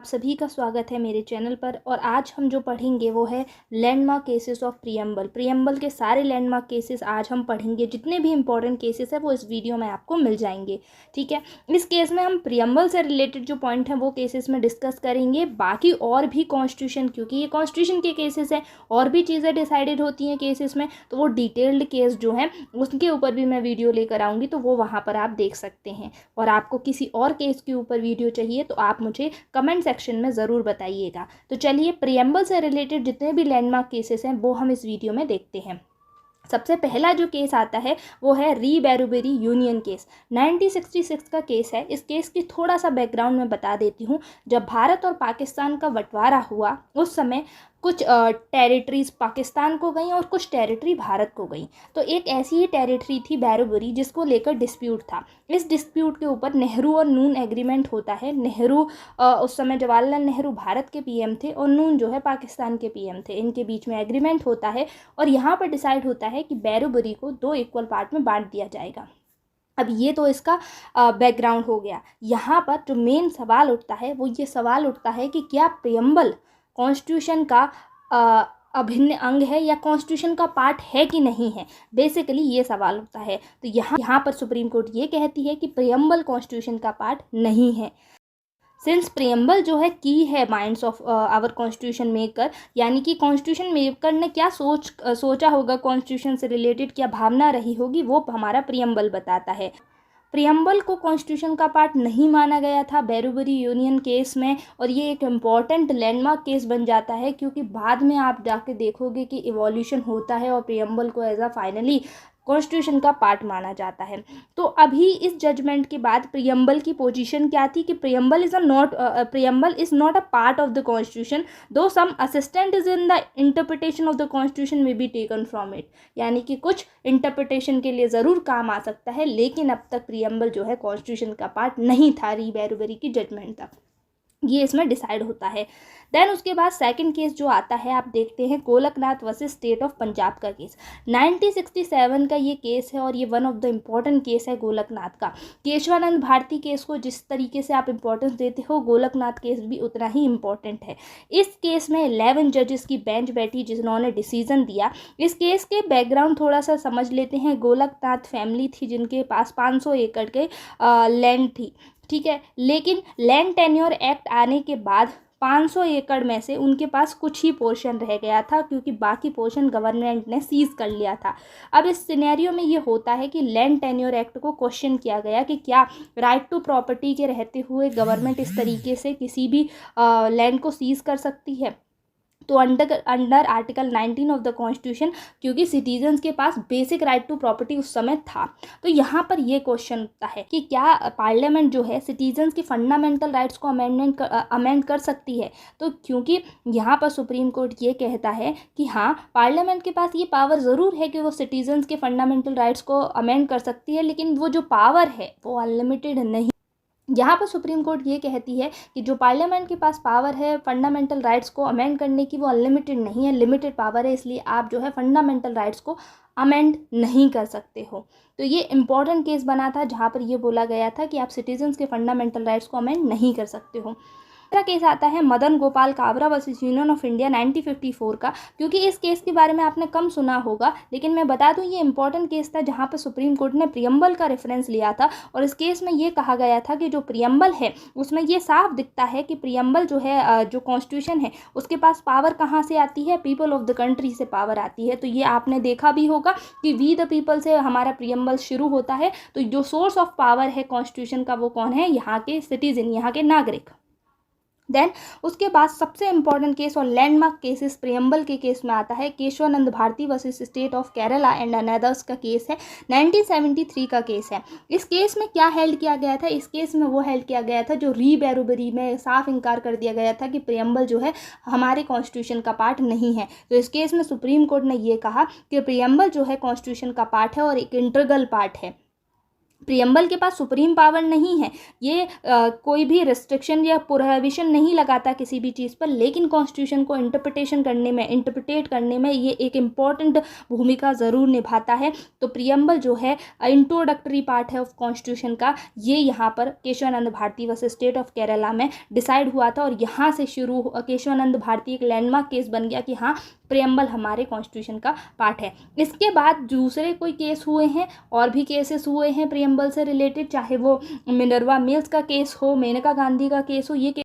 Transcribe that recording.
आप सभी का स्वागत है मेरे चैनल पर। और आज हम जो पढ़ेंगे वो है लैंडमार्क केसेस ऑफ प्रियम्बल के सारे लैंडमार्क केसेस आज हम पढ़ेंगे। जितने भी इंपॉर्टेंट केसेस है वो इस वीडियो में आपको मिल जाएंगे। ठीक है, इस केस में हम प्रियम्बल से रिलेटेड जो पॉइंट हैं वो केसेस में डिस्कस करेंगे। बाकी और भी कॉन्स्टिट्यूशन, क्योंकि ये कॉन्स्टिट्यूशन के केसेस हैं, और भी चीज़ें डिसाइडेड होती हैं केसेस में, तो वो डिटेल्ड केस जो हैं उसके ऊपर भी मैं वीडियो लेकर आऊँगी, तो वो वहाँ पर आप देख सकते हैं। और आपको किसी और केस के ऊपर वीडियो चाहिए तो आप मुझे कमेंट सेक्शन में ज़रूर बताइएगा। तो चलिए, प्रियम्बल से रिलेटेड जितने भी लैंडमार्क केसेस हैं वो हम इस वीडियो में देखते हैं। सबसे पहला जो केस आता है वो है री बैरोबेरी यूनियन केस। 1966 का केस है। इस केस की थोड़ा सा बैकग्राउंड में बता देती हूँ। जब भारत और पाकिस्तान का बंटवारा हुआ उस समय कुछ टेरिटरीज पाकिस्तान को गई और कुछ टेरिटरी भारत को गई। तो एक ऐसी ही टेरिटरी थी बैरोबेरी जिसको लेकर डिस्प्यूट था। इस डिस्प्यूट के ऊपर नेहरू और नून एग्रीमेंट होता है। नेहरू उस समय जवाहरलाल नेहरू भारत के पीएम थे और नून जो है पाकिस्तान के पीएम थे। इनके बीच में एग्रीमेंट होता है और यहाँ पर डिसाइड होता है कि बैरोबेरी को 2 इक्वल पार्ट में बांट दिया जाएगा। अब ये तो इसका बैकग्राउंड हो गया। यहाँ पर जो मेन सवाल उठता है वो ये सवाल उठता है कि क्या प्रियम्बल कॉन्स्टिट्यूशन का अभिन्न अंग है या कॉन्स्टिट्यूशन का पार्ट है कि नहीं है। बेसिकली ये सवाल उठता है। तो यहाँ पर सुप्रीम कोर्ट ये कहती है कि प्रियम्बल कॉन्स्टिट्यूशन का पार्ट नहीं है। सिंस प्रियम्बल जो है की है minds of our constitution maker, यानी कि कॉन्स्टिट्यूशन मेकर ने क्या सोचा होगा कॉन्स्टिट्यूशन से रिलेटेड, क्या भावना रही होगी, वो हमारा प्रियम्बल बताता है। प्रियम्बल को कॉन्स्टिट्यूशन का पार्ट नहीं माना गया था बैरोबेरी यूनियन केस में, और ये एक इम्पॉर्टेंट लैंडमार्क केस बन जाता है क्योंकि बाद में आप जाके देखोगे कि इवोल्यूशन होता है और प्रियम्बल को एज अ फाइनली कॉन्स्टिट्यूशन का पार्ट माना जाता है। तो अभी इस जजमेंट के बाद प्रियम्बल की पोजीशन क्या थी कि preamble is not a part of the constitution, though some assistant is in the interpretation of the constitution में बी टेकन फ्रॉम इट, यानी कि कुछ इंटरप्रिटेशन के लिए ज़रूर काम आ सकता है, लेकिन अब तक प्रियम्बल जो है कॉन्स्टिट्यूशन का पार्ट नहीं था री बैरोबेरी की जजमेंट तक। ये इसमें डिसाइड होता है। देन उसके बाद सेकंड केस जो आता है आप देखते हैं Golaknath versus state of Punjab का केस। 1967 का ये केस है और ये one of the important case है गोलकनाथ का। केशवानंद भारती केस को जिस तरीके से आप इम्पोर्टेंस देते हो, गोलकनाथ केस भी उतना ही इम्पॉर्टेंट है। इस केस में 11 जजेस की बेंच बैठी जिन्होंने डिसीजन दिया। इस केस के बैकग्राउंड थोड़ा सा समझ लेते हैं। गोलकनाथ फैमिली थी जिनके पास 500 एकड़ के लैंड थी। ठीक है, लेकिन लैंड टेन्योर एक्ट आने के बाद 500 एकड़ में से उनके पास कुछ ही पोर्शन रह गया था, क्योंकि बाकी पोर्शन गवर्नमेंट ने सीज कर लिया था। अब इस सिनेरियो में ये होता है कि लैंड टेन्योर एक्ट को क्वेश्चन किया गया कि क्या राइट टू प्रॉपर्टी के रहते हुए गवर्नमेंट इस तरीके से किसी भी लैंड को सीज कर सकती है। तो under article 19 of the constitution, क्योंकि सिटीजन्स के पास बेसिक राइट टू प्रॉपर्टी उस समय था, तो यहाँ पर ये क्वेश्चन उठता है कि क्या पार्लियामेंट जो है सिटीजन्स की फंडामेंटल राइट्स को अमेंड कर सकती है। तो क्योंकि यहाँ पर सुप्रीम कोर्ट ये कहता है कि हाँ, पार्लियामेंट के पास ये पावर ज़रूर है कि वो सिटीजन्स के फंडामेंटल राइट्स को अमेंड कर सकती है, लेकिन वो जो पावर है वो अनलिमिटेड नहीं। यहाँ पर सुप्रीम कोर्ट ये कहती है कि जो पार्लियामेंट के पास पावर है फंडामेंटल राइट्स को अमेंड करने की, वो अनलिमिटेड नहीं है, लिमिटेड पावर है, इसलिए आप जो है फंडामेंटल राइट्स को अमेंड नहीं कर सकते हो। तो ये इंपॉर्टेंट केस बना था जहाँ पर ये बोला गया था कि आप सिटीजन्स के फंडामेंटल राइट्स को अमेंड नहीं कर सकते हो। दूसरा केस आता है Madan Gopal Kabra versus union of India 1954 का। क्योंकि इस केस के बारे में आपने कम सुना होगा, लेकिन मैं बता दूं ये इंपॉर्टेंट केस था जहां पर सुप्रीम कोर्ट ने प्रियम्बल का रेफरेंस लिया था। और इस केस में ये कहा गया था कि जो प्रियम्बल है उसमें ये साफ दिखता है कि प्रियम्बल जो है जो कॉन्स्टिट्यूशन है उसके पास पावर कहाँ से आती है, पीपल ऑफ द कंट्री से पावर आती है। तो ये आपने देखा भी होगा कि वी द पीपल से हमारा प्रियम्बल शुरू होता है। तो जो सोर्स ऑफ पावर है कॉन्स्टिट्यूशन का वो कौन है, यहाँ के सिटीजन, यहाँ के नागरिक। देन उसके बाद सबसे इंपॉर्टेंट केस और लैंडमार्क केसेस प्रियम्बल के केस में आता है Kesavananda Bharati versus state of Kerala and others का केस है। 1973 का केस है। इस केस में क्या हेल्ड किया गया था, इस केस में वो हेल्ड किया गया था जो री बैरोबेरी में साफ इनकार कर दिया गया था कि प्रियम्बल जो है हमारे कॉन्स्टिट्यूशन का पार्ट नहीं है। तो इस केस में सुप्रीम कोर्ट ने ये कहा कि प्रियम्बल जो है कॉन्स्टिट्यूशन का पार्ट है और एक इंटीग्रल पार्ट है। प्रियम्बल के पास सुप्रीम पावर नहीं है, ये कोई भी रिस्ट्रिक्शन या प्रोहिबिशन नहीं लगाता किसी भी चीज़ पर, लेकिन कॉन्स्टिट्यूशन को इंटरप्रिटेट करने में ये एक इम्पॉर्टेंट भूमिका ज़रूर निभाता है। तो प्रियम्बल जो है इंट्रोडक्टरी पार्ट है ऑफ कॉन्स्टिट्यूशन का, ये यहाँ पर Kesavananda Bharati versus state of Kerala में डिसाइड हुआ था, और यहाँ से शुरू केशवानंद भारती एक लैंडमार्क केस बन गया कि हाँ, प्रियम्बल हमारे कॉन्स्टिट्यूशन का पार्ट है। इसके बाद दूसरे कोई केस हुए हैं, और भी केसेस हुए हैं प्रियम्बल से रिलेटेड, चाहे वो मिनर्वा मिल्स का केस हो, मेनका गांधी का केस हो, ये